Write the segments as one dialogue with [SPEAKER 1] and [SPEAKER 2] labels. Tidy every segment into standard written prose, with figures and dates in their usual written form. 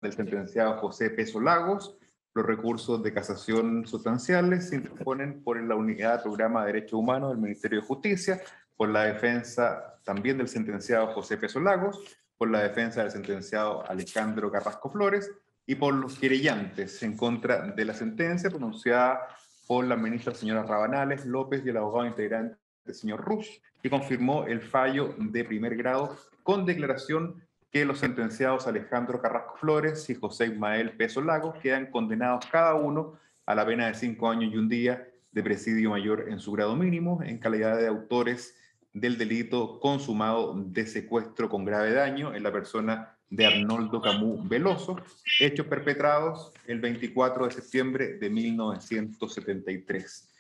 [SPEAKER 1] del sentenciado José Peso Lagos. Los recursos de casación sustanciales se interponen por la Unidad de Programa de Derechos Humanos del Ministerio de Justicia, por la defensa también del sentenciado José Peso Lagos, por la defensa del sentenciado Alejandro Carrasco Flores y por los querellantes en contra de la sentencia pronunciada por la ministra señora Rabanales López y el abogado integrante señor Rush, que confirmó el fallo de primer grado con declaración que los sentenciados Alejandro Carrasco Flores y José Ismael Peso Lagos quedan condenados cada uno a la pena de 5 años y un día de presidio mayor en su grado mínimo en calidad de autores del delito consumado de secuestro con grave daño en la persona de Arnoldo Camus Veloso, hechos perpetrados el 24 de septiembre de 1973.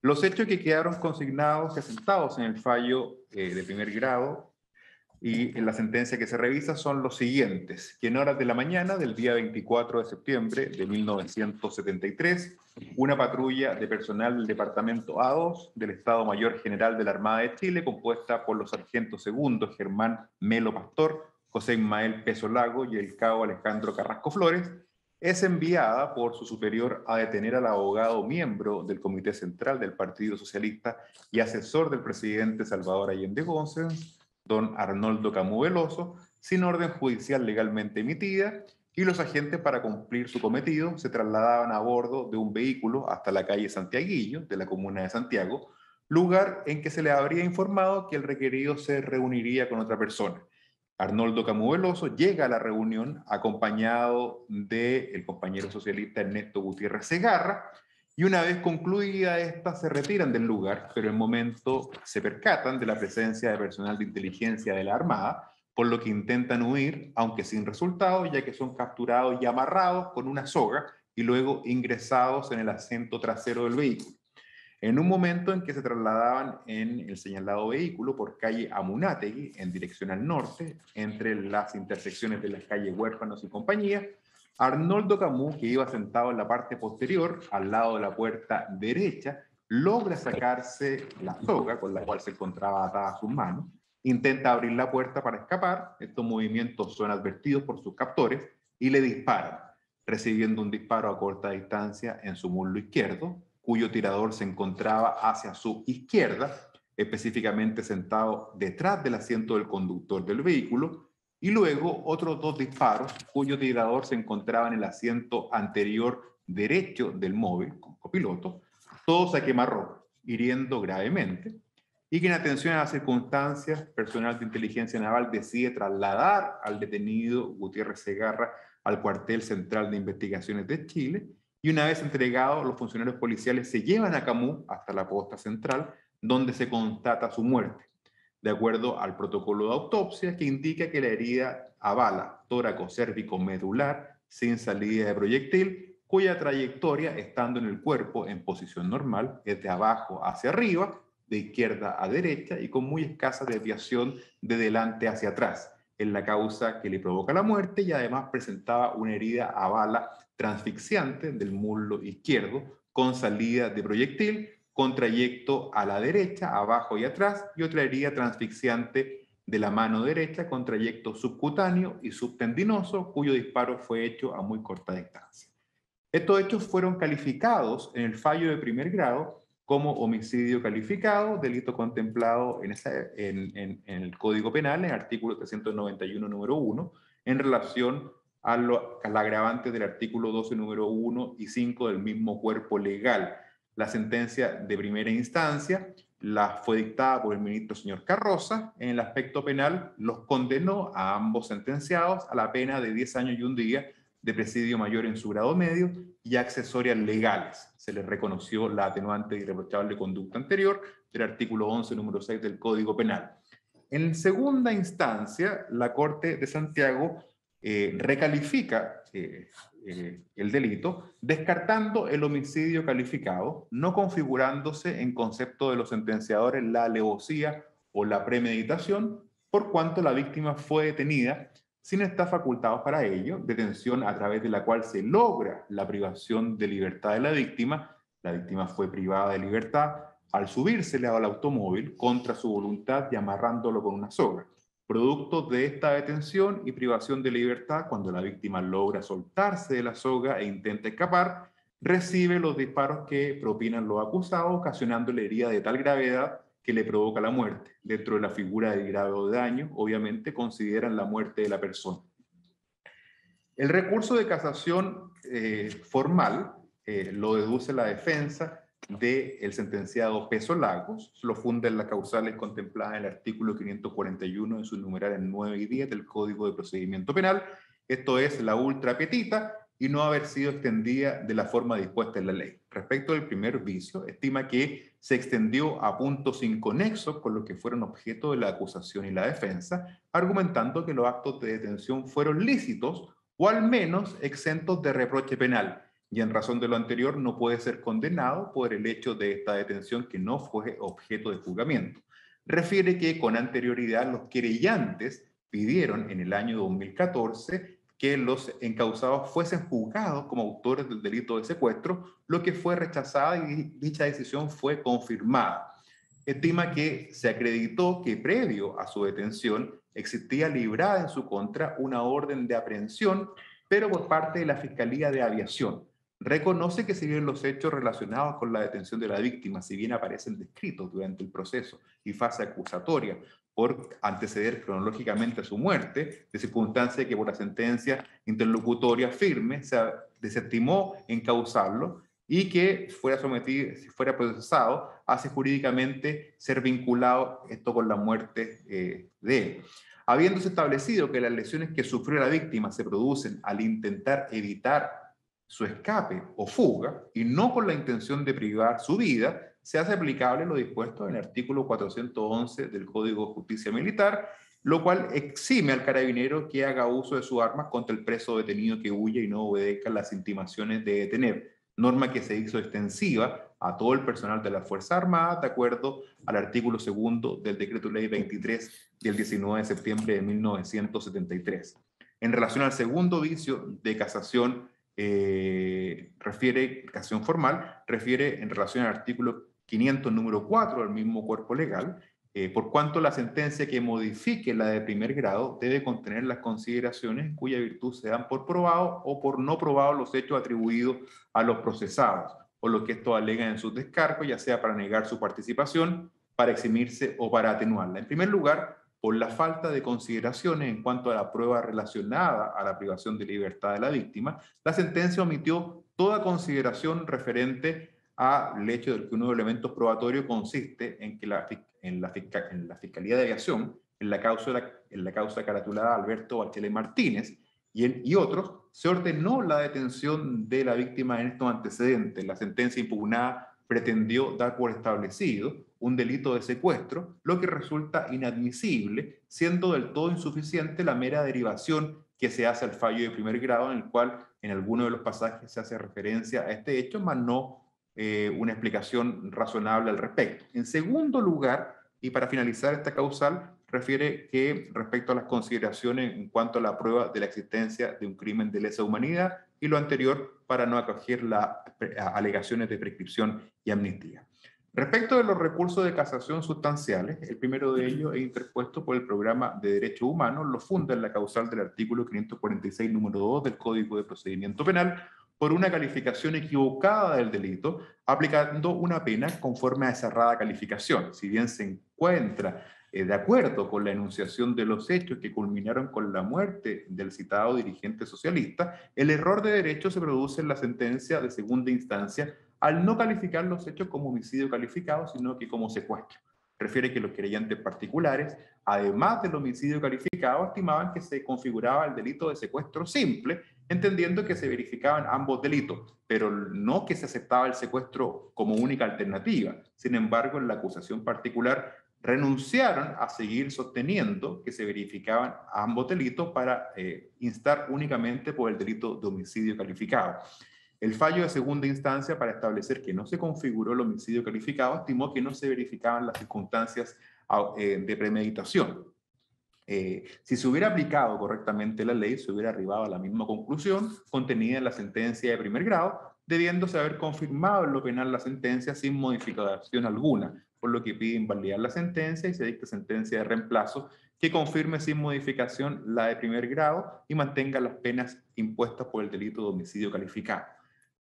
[SPEAKER 1] Los hechos que quedaron consignados y asentados en el fallo de primer grado y en la sentencia que se revisa son los siguientes: que en horas de la mañana del día 24 de septiembre de 1973, una patrulla de personal del Departamento A2 del Estado Mayor General de la Armada de Chile, compuesta por los sargentos segundos Germán Melo Pastor, José Ismael Peso Lago y el cabo Alejandro Carrasco Flores, es enviada por su superior a detener al abogado miembro del Comité Central del Partido Socialista y asesor del presidente Salvador Allende Gómez, don Arnoldo Camus Veloso, sin orden judicial legalmente emitida, y los agentes, para cumplir su cometido, se trasladaban a bordo de un vehículo hasta la calle Santiaguillo, de la comuna de Santiago, lugar en que se le habría informado que el requerido se reuniría con otra persona. Arnoldo Camus Veloso llega a la reunión acompañado del compañero socialista Ernesto Gutiérrez Segarra, y una vez concluida esta se retiran del lugar, pero en momento se percatan de la presencia de personal de inteligencia de la Armada, por lo que intentan huir, aunque sin resultado, ya que son capturados y amarrados con una soga y luego ingresados en el asiento trasero del vehículo. En un momento en que se trasladaban en el señalado vehículo por calle Amunátegui en dirección al norte, entre las intersecciones de las calles Huérfanos y Compañía, Arnoldo Camus, que iba sentado en la parte posterior, al lado de la puerta derecha, logra sacarse la soga con la cual se encontraba atada a sus manos, intenta abrir la puerta para escapar. Estos movimientos son advertidos por sus captores y le disparan, recibiendo un disparo a corta distancia en su muslo izquierdo, cuyo tirador se encontraba hacia su izquierda, específicamente sentado detrás del asiento del conductor del vehículo, y luego otros 2 disparos, cuyo tirador se encontraba en el asiento anterior derecho del móvil, con copiloto, todos a quemarropa, hiriendo gravemente, y que en atención a las circunstancias, personal de inteligencia naval decide trasladar al detenido Gutiérrez Segarra al cuartel central de investigaciones de Chile, y una vez entregados, los funcionarios policiales se llevan a Camus hasta la posta central, donde se constata su muerte, de acuerdo al protocolo de autopsia, que indica que la herida a bala tóraco-cérvico-medular sin salida de proyectil, cuya trayectoria, estando en el cuerpo en posición normal, es de abajo hacia arriba, de izquierda a derecha y con muy escasa desviación de delante hacia atrás, en la causa que le provoca la muerte, y además presentaba una herida a bala transfixiante del muslo izquierdo con salida de proyectil, con trayecto a la derecha, abajo y atrás, y otra herida transfixiante de la mano derecha con trayecto subcutáneo y subtendinoso, cuyo disparo fue hecho a muy corta distancia. Estos hechos fueron calificados en el fallo de primer grado como homicidio calificado, delito contemplado en el Código Penal, en el artículo 391, número 1, en relación a la agravante del artículo 12, número 1 y 5 del mismo cuerpo legal. La sentencia de primera instancia fue dictada por el ministro señor Carroza. En el aspecto penal, los condenó a ambos sentenciados a la pena de 10 años y un día de presidio mayor en su grado medio y accesorias legales. Se les reconoció la atenuante de irreprochable conducta anterior del artículo 11, número 6 del Código Penal. En segunda instancia, la Corte de Santiago recalifica el delito, descartando el homicidio calificado, no configurándose en concepto de los sentenciadores la alevosía o la premeditación, por cuanto la víctima fue detenida sin estar facultados para ello, detención a través de la cual se logra la privación de libertad de la víctima. La víctima fue privada de libertad al subírsele al automóvil contra su voluntad y amarrándolo con una soga. Producto de esta detención y privación de libertad, cuando la víctima logra soltarse de la soga e intenta escapar, recibe los disparos que propinan los acusados, ocasionándole herida de tal gravedad que le provoca la muerte. Dentro de la figura del grado de daño, obviamente consideran la muerte de la persona. El recurso de casación formal lo deduce la defensa del sentenciado Peso Lagos, lo funda en las causales contempladas en el artículo 541 en sus numerales 9 y 10 del Código de Procedimiento Penal, esto es la ultra petita, y no haber sido extendida de la forma dispuesta en la ley. Respecto del primer vicio, estima que se extendió a puntos inconexos con los que fueron objeto de la acusación y la defensa, argumentando que los actos de detención fueron lícitos o al menos exentos de reproche penal, y en razón de lo anterior no puede ser condenado por el hecho de esta detención que no fue objeto de juzgamiento. Refiere que con anterioridad los querellantes pidieron en el año 2014 que los encausados fuesen juzgados como autores del delito de secuestro, lo que fue rechazada y dicha decisión fue confirmada. Estima que se acreditó que previo a su detención existía librada en su contra una orden de aprehensión, pero por parte de la Fiscalía de Aviación. Reconoce que si bien los hechos relacionados con la detención de la víctima, si bien aparecen descritos durante el proceso y fase acusatoria, por anteceder cronológicamente a su muerte, de circunstancia que por la sentencia interlocutoria firme se desestimó encausarlo y que fuera sometido, si fuera procesado, hace jurídicamente ser vinculado esto con la muerte de él. Habiéndose establecido que las lesiones que sufrió la víctima se producen al intentar evitar su escape o fuga y no con la intención de privar su vida, se hace aplicable lo dispuesto en el artículo 411 del Código de Justicia Militar, lo cual exime al carabinero que haga uso de sus armas contra el preso detenido que huye y no obedezca las intimaciones de detener, norma que se hizo extensiva a todo el personal de las Fuerzas Armadas, de acuerdo al artículo 2 del Decreto Ley 23 del 19 de septiembre de 1973. En relación al segundo vicio de casación, casación formal, refiere en relación al artículo 500, número 4 del mismo cuerpo legal, por cuanto la sentencia que modifique la de primer grado debe contener las consideraciones cuya virtud se dan por probado o por no probado los hechos atribuidos a los procesados, o lo que estos alegan en sus descargos, ya sea para negar su participación, para eximirse o para atenuarla. En primer lugar, por la falta de consideraciones en cuanto a la prueba relacionada a la privación de libertad de la víctima, la sentencia omitió toda consideración referente al hecho de que uno de los elementos probatorios consiste en que en la Fiscalía de Aviación, en la causa caratulada Alberto Bachelet Martínez y otros, se ordenó la detención de la víctima en estos antecedentes. La sentencia impugnada pretendió dar por establecido un delito de secuestro, lo que resulta inadmisible, siendo del todo insuficiente la mera derivación que se hace al fallo de primer grado, en el cual en algunos de los pasajes se hace referencia a este hecho, mas no una explicación razonable al respecto. En segundo lugar, y para finalizar esta causal, refiere que respecto a las consideraciones en cuanto a la prueba de la existencia de un crimen de lesa humanidad y lo anterior para no acoger las alegaciones de prescripción y amnistía. Respecto de los recursos de casación sustanciales, el primero de ellos es interpuesto por el Programa de Derechos Humanos, lo funda en la causal del artículo 546, número 2 del Código de Procedimiento Penal, por una calificación equivocada del delito, aplicando una pena conforme a esa errada calificación. Si bien se encuentra de acuerdo con la enunciación de los hechos que culminaron con la muerte del citado dirigente socialista, el error de derecho se produce en la sentencia de segunda instancia al no calificar los hechos como homicidio calificado, sino que como secuestro. Refiere que los querellantes particulares, además del homicidio calificado, estimaban que se configuraba el delito de secuestro simple, entendiendo que se verificaban ambos delitos, pero no que se aceptaba el secuestro como única alternativa. Sin embargo, en la acusación particular renunciaron a seguir sosteniendo que se verificaban ambos delitos para instar únicamente por el delito de homicidio calificado. El fallo de segunda instancia, para establecer que no se configuró el homicidio calificado, estimó que no se verificaban las circunstancias de premeditación. Si se hubiera aplicado correctamente la ley, se hubiera arribado a la misma conclusión contenida en la sentencia de primer grado, debiéndose haber confirmado en lo penal la sentencia sin modificación alguna, por lo que pide invalidar la sentencia y se dicta sentencia de reemplazo que confirme sin modificación la de primer grado y mantenga las penas impuestas por el delito de homicidio calificado.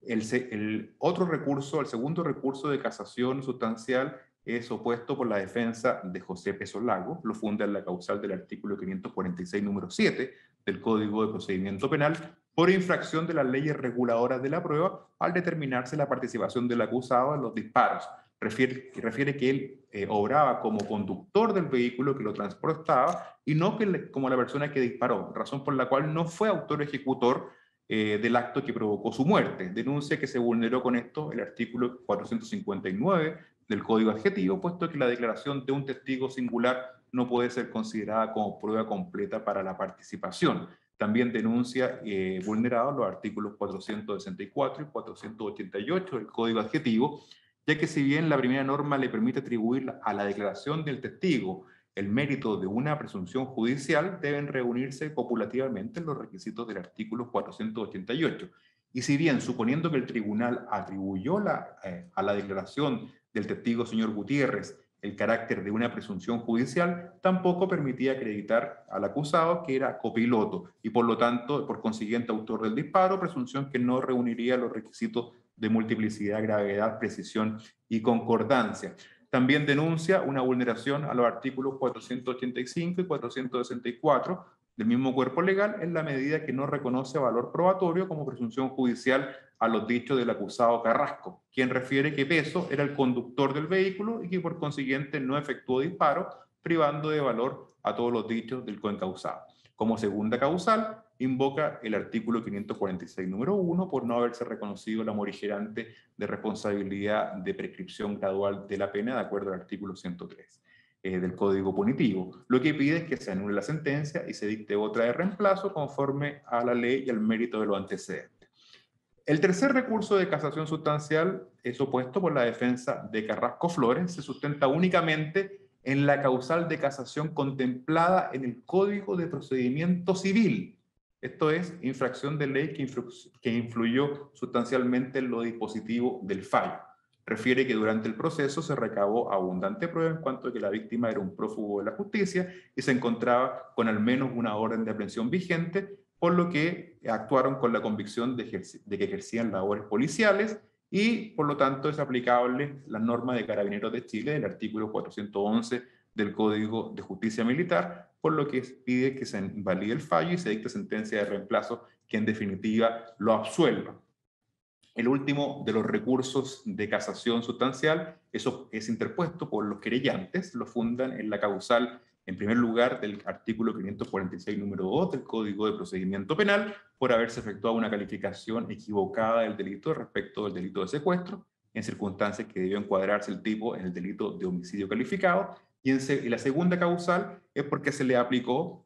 [SPEAKER 1] El otro recurso, el segundo recurso de casación sustancial, es opuesto por la defensa de José Peso Lagos, lo funda en la causal del artículo 546, número 7 del Código de Procedimiento Penal, por infracción de las leyes reguladoras de la prueba al determinarse la participación del acusado en los disparos. Refiere que él obraba como conductor del vehículo que lo transportaba y no como la persona que disparó, razón por la cual no fue autor ejecutor del acto que provocó su muerte. Denuncia que se vulneró con esto el artículo 459 del Código Adjetivo, puesto que la declaración de un testigo singular no puede ser considerada como prueba completa para la participación. También denuncia vulnerados los artículos 464 y 488 del Código Adjetivo, ya que si bien la primera norma le permite atribuir a la declaración del testigo el mérito de una presunción judicial, deben reunirse copulativamente los requisitos del artículo 488. Y si bien, suponiendo que el tribunal atribuyó a la declaración del testigo señor Gutiérrez el carácter de una presunción judicial, tampoco permitía acreditar al acusado que era copiloto y por lo tanto, por consiguiente, autor del disparo, presunción que no reuniría los requisitos de multiplicidad, gravedad, precisión y concordancia. También denuncia una vulneración a los artículos 485 y 464 del mismo cuerpo legal en la medida que no reconoce valor probatorio como presunción judicial a los dichos del acusado Carrasco, quien refiere que Peso era el conductor del vehículo y que por consiguiente no efectuó disparo, privando de valor a todos los dichos del coencausado. Como segunda causal, invoca el artículo 546, número 1, por no haberse reconocido la morigerante de responsabilidad de prescripción gradual de la pena de acuerdo al artículo 103 del Código Punitivo. Lo que pide es que se anule la sentencia y se dicte otra de reemplazo conforme a la ley y al mérito de los antecedentes. El tercer recurso de casación sustancial es opuesto por la defensa de Carrasco Flores, se sustenta únicamente en la causal de casación contemplada en el Código de Procedimiento Civil. Esto es, infracción de ley que influyó sustancialmente en lo dispositivo del fallo. Refiere que durante el proceso se recabó abundante prueba en cuanto a que la víctima era un prófugo de la justicia y se encontraba con al menos una orden de aprehensión vigente, por lo que actuaron con la convicción de que ejercían labores policiales y por lo tanto es aplicable la norma de Carabineros de Chile del artículo 411 del Código de Justicia Militar, por lo que pide que se invalide el fallo y se dicte sentencia de reemplazo que en definitiva lo absuelva. El último de los recursos de casación sustancial, eso es interpuesto por los querellantes, lo fundan en la causal, en primer lugar, del artículo 546, número 2 del Código de Procedimiento Penal, por haberse efectuado una calificación equivocada del delito respecto del delito de secuestro, en circunstancias que debió encuadrarse el tipo en el delito de homicidio calificado, y la segunda causal es porque se le aplicó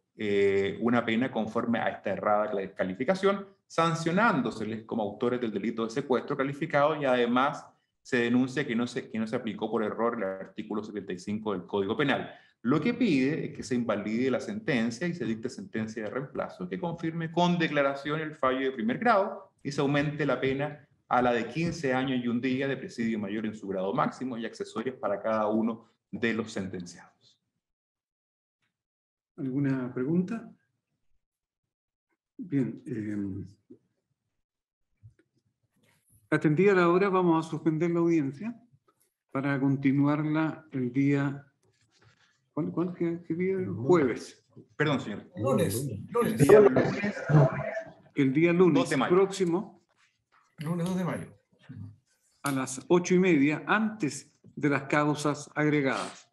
[SPEAKER 1] una pena conforme a esta errada calificación, sancionándoseles como autores del delito de secuestro calificado, y además se denuncia que no se aplicó por error el artículo 75 del Código Penal. Lo que pide es que se invalide la sentencia y se dicte sentencia de reemplazo, que confirme con declaración el fallo de primer grado y se aumente la pena a la de 15 años y un día de presidio mayor en su grado máximo y accesorios para cada uno de los sentenciados.
[SPEAKER 2] ¿Alguna pregunta? Bien. Atendida la hora, vamos a suspender la audiencia para continuarla el día... ¿Cuándo? ¿Qué día? Jueves.
[SPEAKER 1] Perdón, señor.
[SPEAKER 3] Lunes.
[SPEAKER 2] El día lunes
[SPEAKER 1] 2 de mayo.
[SPEAKER 2] próximo.
[SPEAKER 3] Lunes 2 de mayo.
[SPEAKER 2] A las 8:30, antes de las causas agregadas,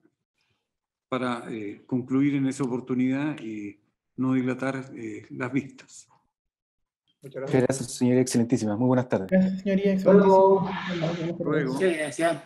[SPEAKER 2] para concluir en esa oportunidad y no dilatar las vistas.
[SPEAKER 4] Muchas gracias, señoría excelentísima. Muy buenas tardes.
[SPEAKER 5] Gracias, señoría. Excelentísimo.
[SPEAKER 2] Luego.
[SPEAKER 5] Sí, gracias.